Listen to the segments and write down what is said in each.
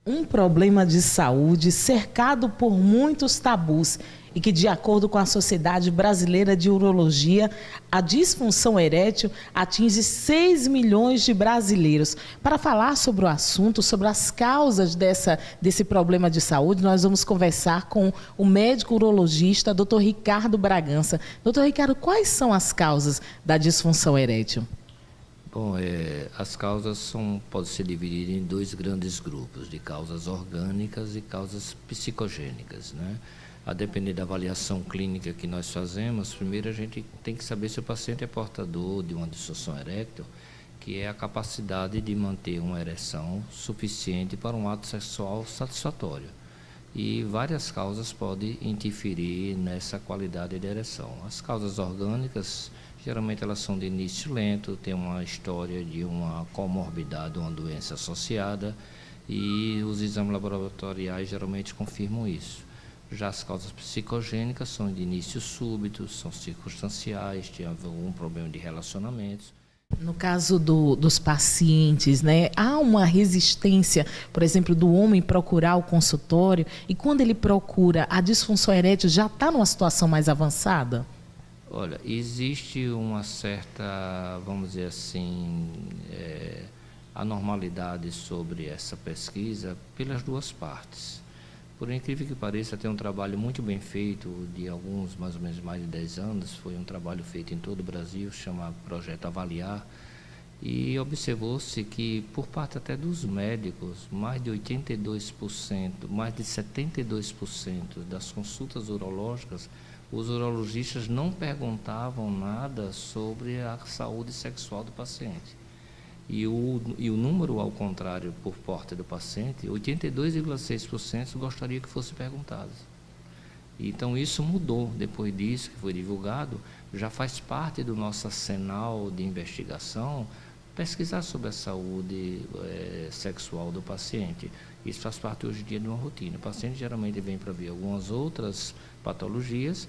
Um problema de saúde cercado por muitos tabus e que, de acordo com a Sociedade Brasileira de Urologia, a disfunção erétil atinge 6 milhões de brasileiros. Para falar sobre o assunto, sobre as causas desse problema de saúde, nós vamos conversar com o médico urologista, Dr. Ricardo Bragança. Dr. Ricardo, quais são as causas da disfunção erétil? Bom, as causas podem ser divididas em dois grandes grupos, de causas orgânicas e causas psicogênicas, né? A depender da avaliação clínica que nós fazemos, primeiro a gente tem que saber se o paciente é portador de uma disfunção erétil, que é a capacidade de manter uma ereção suficiente para um ato sexual satisfatório. E várias causas podem interferir nessa qualidade de ereção. As causas orgânicas, geralmente elas são de início lento, tem uma história de uma comorbidade, uma doença associada, e os exames laboratoriais geralmente confirmam isso. Já as causas psicogênicas são de início súbito, são circunstanciais, tem algum problema de relacionamentos. No caso dos pacientes, né, há uma resistência, por exemplo, do homem procurar o consultório, e quando ele procura, a disfunção erétil já está numa situação mais avançada? Olha, existe uma certa, vamos dizer assim, anormalidade sobre essa pesquisa pelas duas partes. Por incrível que pareça, tem um trabalho muito bem feito, de alguns, mais ou menos, mais de 10 anos, foi um trabalho feito em todo o Brasil, chamado Projeto Avaliar, e observou-se que, por parte até dos médicos, mais de 82%, mais de 72% das consultas urológicas, os urologistas não perguntavam nada sobre a saúde sexual do paciente. E o número, ao contrário, por parte do paciente, 82,6% gostaria que fosse perguntado. Então, isso mudou depois disso, que foi divulgado, já faz parte do nosso arsenal de investigação, pesquisar sobre a saúde sexual do paciente. Isso faz parte hoje em dia de uma rotina. O paciente geralmente vem para ver algumas outras patologias,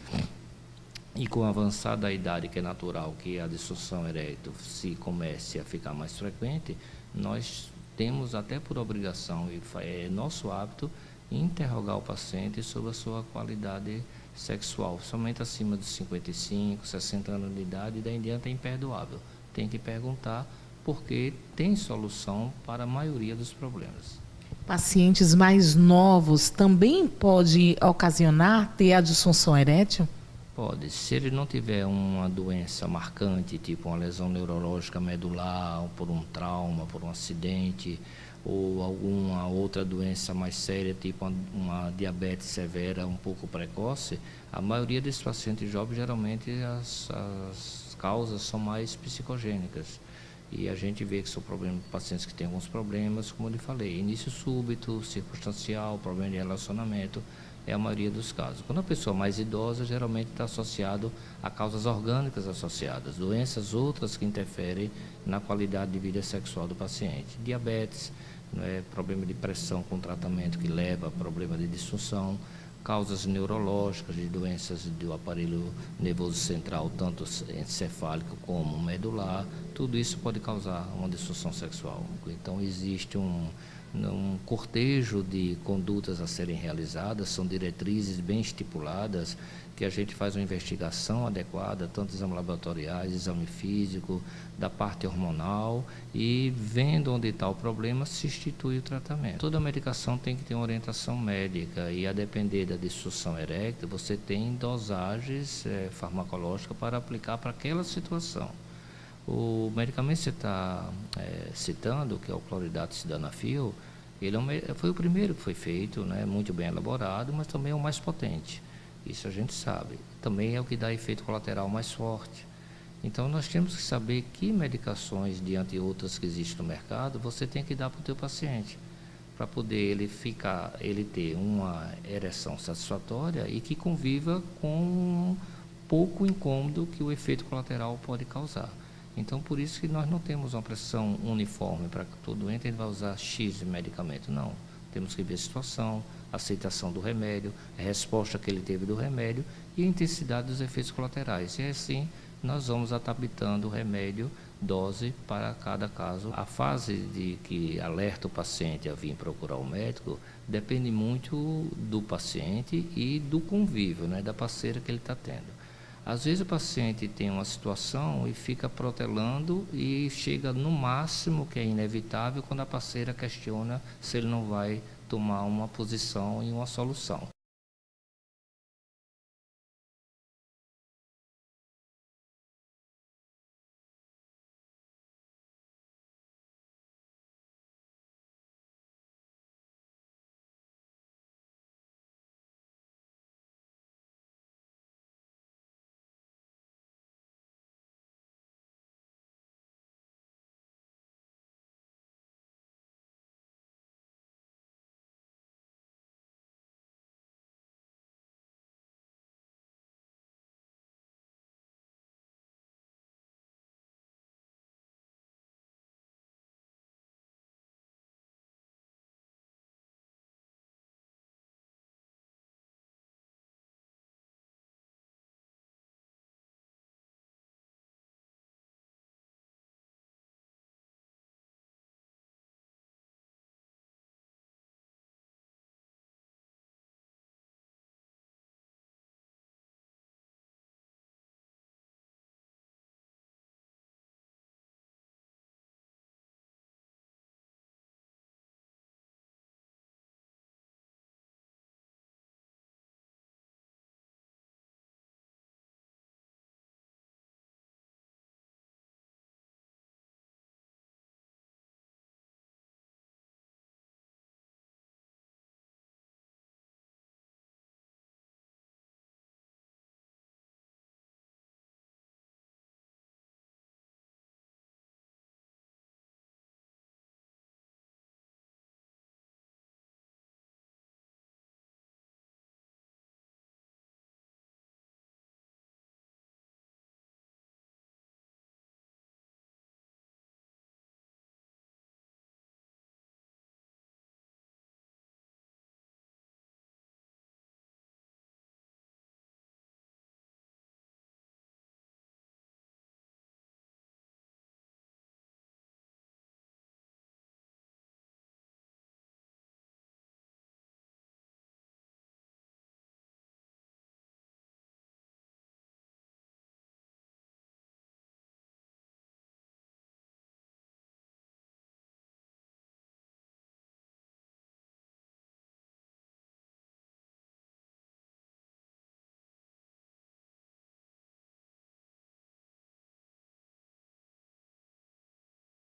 e com a avançada idade, que é natural que a disfunção erétil se comece a ficar mais frequente, nós temos até por obrigação, e é nosso hábito, interrogar o paciente sobre a sua qualidade sexual. Somente acima dos 55, 60 anos de idade, daí em diante é imperdoável. Tem que perguntar, porque tem solução para a maioria dos problemas. Pacientes mais novos também pode ocasionar ter a disfunção erétil? Pode. Se ele não tiver uma doença marcante, tipo uma lesão neurológica medular, ou por um trauma, por um acidente, ou alguma outra doença mais séria, tipo uma diabetes severa um pouco precoce, a maioria desses pacientes jovens, geralmente, as causas são mais psicogênicas. E a gente vê que são pacientes que têm alguns problemas, como eu lhe falei, início súbito, circunstancial, problema de relacionamento, é a maioria dos casos. Quando a pessoa é mais idosa, geralmente está associado a causas orgânicas associadas, doenças outras que interferem na qualidade de vida sexual do paciente. Diabetes, problema de pressão com tratamento que leva a problema de disfunção, causas neurológicas, de doenças do aparelho nervoso central, tanto encefálico como medular, tudo isso pode causar uma disfunção sexual. Então, existe um cortejo de condutas a serem realizadas, são diretrizes bem estipuladas, que a gente faz uma investigação adequada, tanto exames laboratoriais, exame físico, da parte hormonal, e vendo onde está o problema, se institui o tratamento. Toda medicação tem que ter uma orientação médica, e a depender da disfunção erétil, você tem dosagens farmacológicas para aplicar para aquela situação. O medicamento que você está citando, que é o cloridato sildenafil, ele foi o primeiro que foi feito, né, muito bem elaborado, mas também é o mais potente. Isso a gente sabe. Também é o que dá efeito colateral mais forte. Então, nós temos que saber que medicações, diante de outras que existem no mercado, você tem que dar para o teu paciente, para poder ele ter uma ereção satisfatória e que conviva com pouco incômodo que o efeito colateral pode causar. Então, por isso que nós não temos uma pressão uniforme para que todo doente vai usar X de medicamento, não. Temos que ver a situação, a aceitação do remédio, a resposta que ele teve do remédio e a intensidade dos efeitos colaterais. E assim, nós vamos adaptando o remédio dose para cada caso. A fase de que alerta o paciente a vir procurar o médico depende muito do paciente e do convívio, né, da parceira que ele está tendo. Às vezes o paciente tem uma situação e fica protelando e chega no máximo, que é inevitável, quando a parceira questiona se ele não vai tomar uma posição e uma solução.